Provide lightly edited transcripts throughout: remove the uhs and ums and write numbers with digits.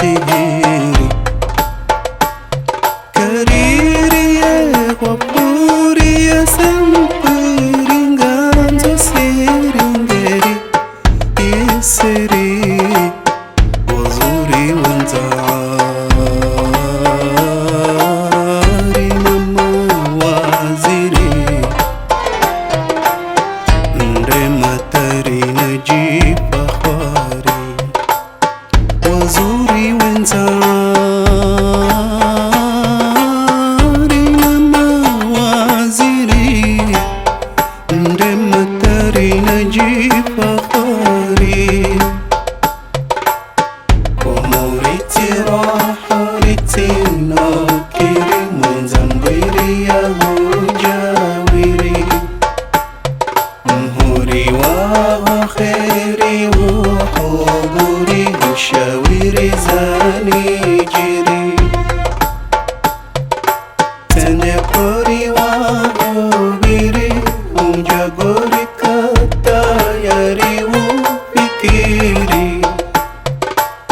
sihiri. Kariria wapuria semperi nganzo siringeri isiri wazuri wenzari mama waziri nde matari najipa khwari wazuri wenzari mama waziri nde matari najipa khwari komoriti rahoriti nokiri mwenzambwiri ya hujawiri mhuri wa kheri uhuburi ushawiri zanijiri tende pori wa hubiri unjagori katayari ufikiri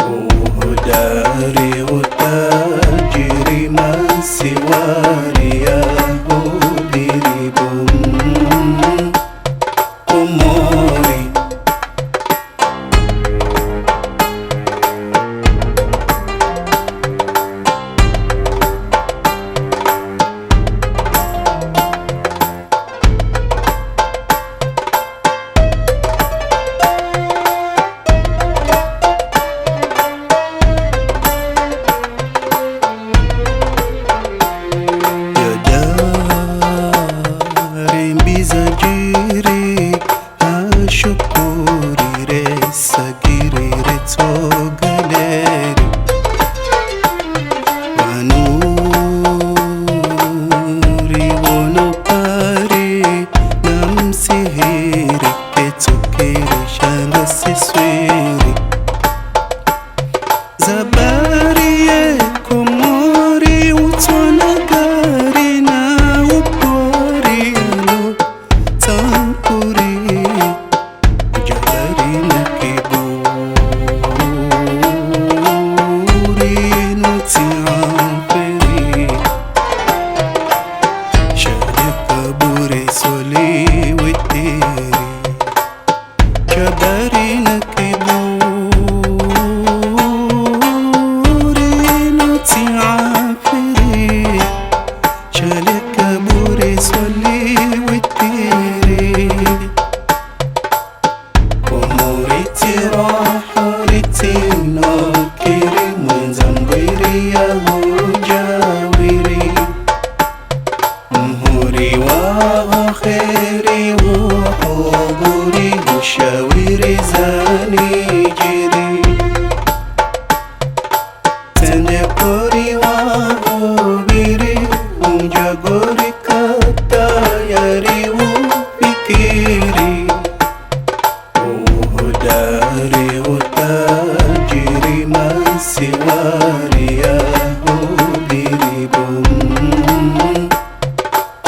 uhodari utajiri masiwari ya hubiri umori jiri ashukuri resagiri retsogaleri wanuri wonopari namsihiri ketsokiri shanga siswiri zabari ye komori utsonagari na upori alo tankuri jabari na kiburi nutiamperi shale kaburi soli witiri jabari na kiburi nutiamperi shale kaburi soli witiri komoriti rahoriti nokiri mwenzambwiri ya hujawiri mhuri wa kheri uhuburi ushawiri zanijiri tende pori wa hubiri unjagori katayari ufikiri uhodari utajiri masiwari ya hubiri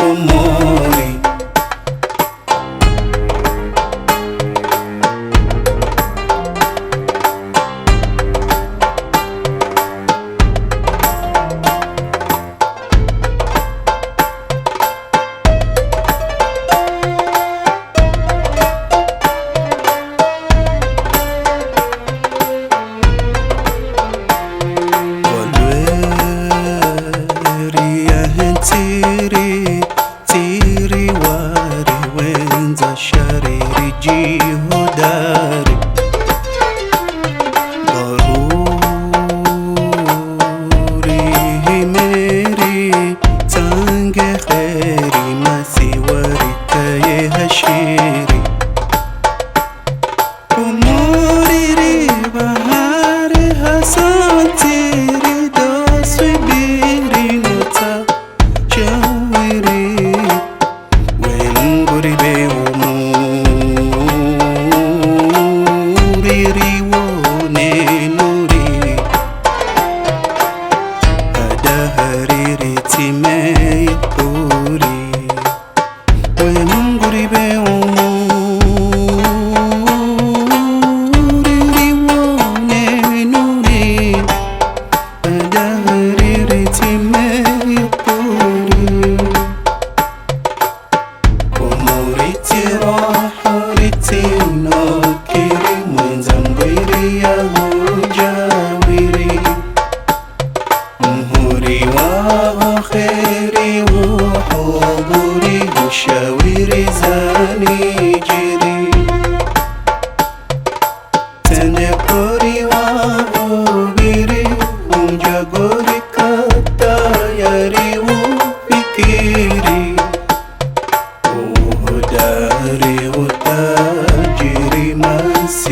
umori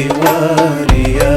siwari ya